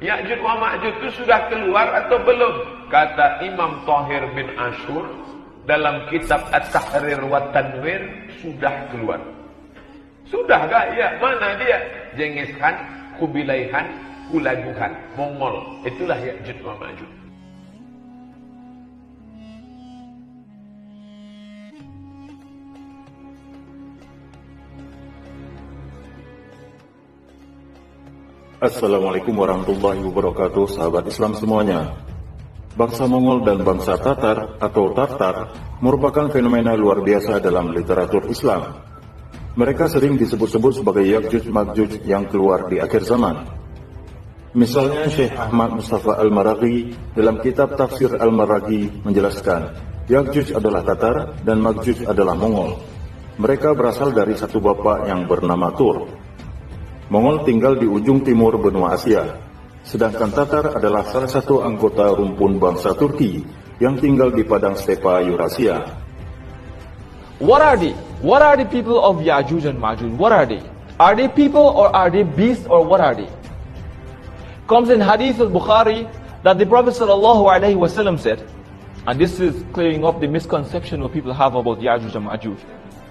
Ya'juj wa Ma'juj itu sudah keluar atau belum? Kata Imam Thahir bin Ashur dalam kitab At-Tahrir wa Tanwir, sudah keluar. Sudah gak? Ya, mana dia? Genghis Khan, Kubilai Khan, Hulagu Khan, Mongol. Itulah Ya'juj wa Ma'juj. Assalamualaikum warahmatullahi wabarakatuh, sahabat Islam semuanya. Bangsa Mongol dan bangsa Tatar atau Tartar merupakan fenomena luar biasa dalam literatur Islam. Mereka sering disebut-sebut sebagai Ya'juj Ma'juj yang keluar di akhir zaman. Misalnya Syekh Ahmad Mustafa Al-Maraghi dalam kitab Tafsir Al-Maraghi menjelaskan, Ya'juj adalah Tatar dan Ma'juj adalah Mongol. Mereka berasal dari satu bapak yang bernama Tur. Mongol tinggal di ujung timur benua Asia, sedangkan Tatar adalah salah satu anggota rumpun bangsa Turki yang tinggal di padang stepa Eurasia. What are they? What are the people of Ya'juj and Ma'juj? What are they? Are they people or are they beasts or what are they? Comes in Hadith al-Bukhari that the Prophet ﷺ said, and this is clearing up the misconception what people have about Ya'juj and Ma'juj.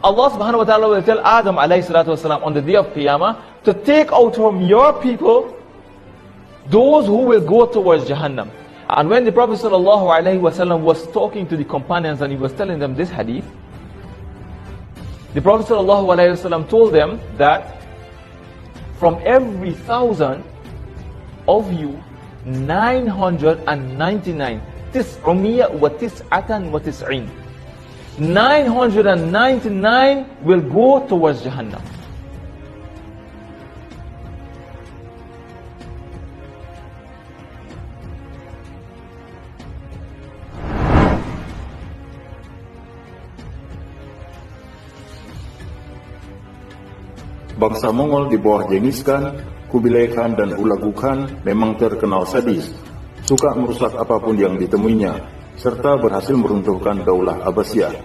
Allah subhanahu wa ta'ala will tell Adam alayhi salatu wasalam on the day of Qiyamah to take out from your people those who will go towards Jahannam. And when the Prophet sallallahu alaihi wasallam was talking to the companions and he was telling them this hadith, the Prophet sallallahu alaihi wasallam told them that from every 1,000 of you, 999, tis'umiyya wa tis'atan wa tis'in, 999 will go towards Jahannam. Bangsa Mongol di bawah Genghis Khan, Kubilai Khan dan Hulagu Khan memang terkenal sadis, suka merusak apapun yang ditemuinya, serta berhasil meruntuhkan Daulah Abbasiyah.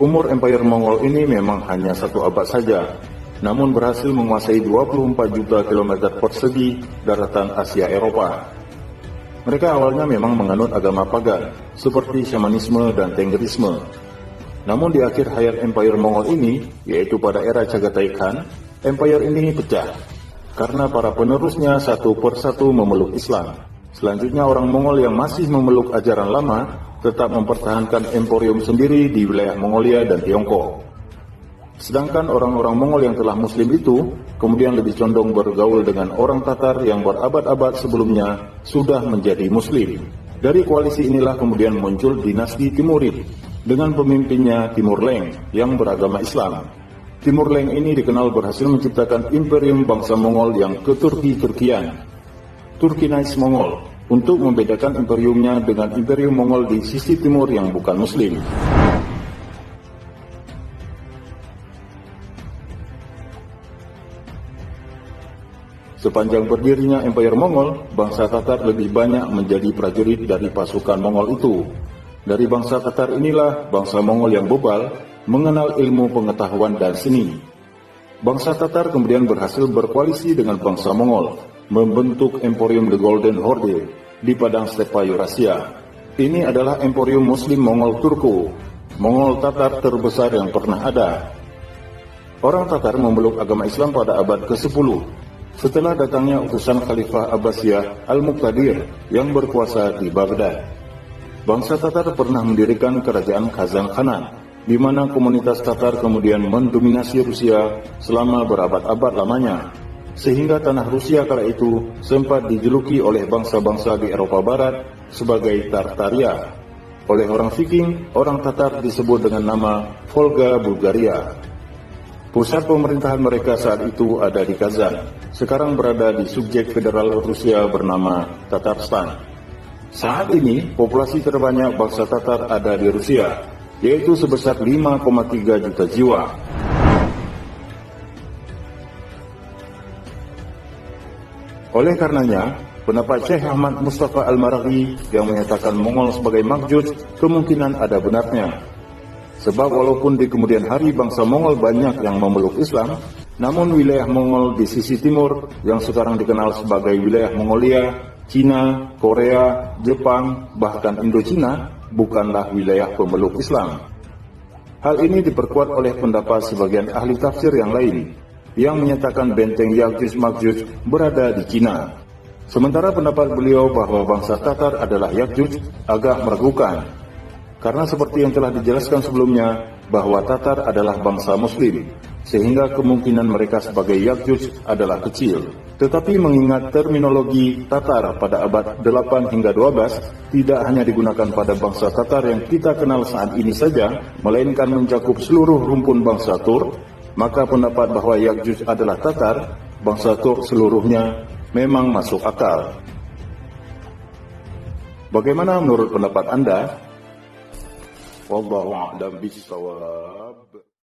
Umur Empire Mongol ini memang hanya satu abad saja, namun berhasil menguasai 24 juta kilometer persegi daratan Asia Eropa. Mereka awalnya memang menganut agama pagan, seperti Shamanisme dan Tenggerisme. Namun di akhir hayat Empire Mongol ini, yaitu pada era Chagatai Khan, Empire ini pecah, karena para penerusnya satu persatu memeluk Islam. Selanjutnya orang Mongol yang masih memeluk ajaran lama tetap mempertahankan emporium sendiri di wilayah Mongolia dan Tiongkok. Sedangkan orang-orang Mongol yang telah muslim itu kemudian lebih condong bergaul dengan orang Tatar yang berabad-abad sebelumnya sudah menjadi muslim. Dari koalisi inilah kemudian muncul dinasti Timurid dengan pemimpinnya Timur Leng yang beragama Islam. Timur Leng ini dikenal berhasil menciptakan imperium bangsa Mongol yang keturki-turkian, Turkinize Mongol, untuk membedakan imperiumnya dengan imperium Mongol di sisi timur yang bukan muslim. Sepanjang berdirinya Empire Mongol, bangsa Tatar lebih banyak menjadi prajurit dari pasukan Mongol itu. Dari bangsa Tatar inilah bangsa Mongol yang bebal mengenal ilmu pengetahuan dan seni. Bangsa Tatar kemudian berhasil berkoalisi dengan bangsa Mongol, membentuk Emporium The Golden Horde di padang stepa Eurasia. Ini adalah Emporium Muslim Mongol Turko, Mongol Tatar terbesar yang pernah ada. Orang Tatar memeluk agama Islam pada abad ke-10, setelah datangnya utusan Khalifah Abbasiyah Al-Muqtadir yang berkuasa di Baghdad. Bangsa Tatar pernah mendirikan kerajaan Kazan Khanan, di mana komunitas Tatar kemudian mendominasi Rusia selama berabad-abad lamanya, sehingga tanah Rusia kala itu sempat dijuluki oleh bangsa-bangsa di Eropa Barat sebagai Tartaria. Oleh orang Viking, orang Tatar disebut dengan nama Volga Bulgaria. Pusat pemerintahan mereka saat itu ada di Kazan, sekarang berada di subjek federal Rusia bernama Tatarstan. Saat ini, populasi terbanyak bangsa Tatar ada di Rusia, yaitu sebesar 5,3 juta jiwa. Oleh karenanya, pendapat Syekh Ahmad Mustafa Al-Maraghi yang menyatakan Mongol sebagai Ma'juj kemungkinan ada benarnya. Sebab walaupun di kemudian hari bangsa Mongol banyak yang memeluk Islam, Namun wilayah Mongol di sisi timur yang sekarang dikenal sebagai wilayah Mongolia, Cina, Korea, Jepang, bahkan Indochina bukanlah wilayah pemeluk Islam. Hal ini diperkuat oleh pendapat sebagian ahli tafsir yang lain yang menyatakan benteng Ya'juj Ma'juj berada di Cina. Sementara pendapat beliau bahwa bangsa Tatar adalah Ya'juj agak meragukan, karena seperti yang telah dijelaskan sebelumnya bahwa Tatar adalah bangsa Muslim, sehingga kemungkinan mereka sebagai Ya'juj adalah kecil. Tetapi mengingat terminologi Tatar pada abad 8 hingga 12 tidak hanya digunakan pada bangsa Tatar yang kita kenal saat ini saja, melainkan mencakup seluruh rumpun bangsa Turk, maka pendapat bahwa Ya'juj adalah Tatar, bangsa Turk seluruhnya, memang masuk akal. Bagaimana menurut pendapat Anda? Wallahu a'lam bishawab.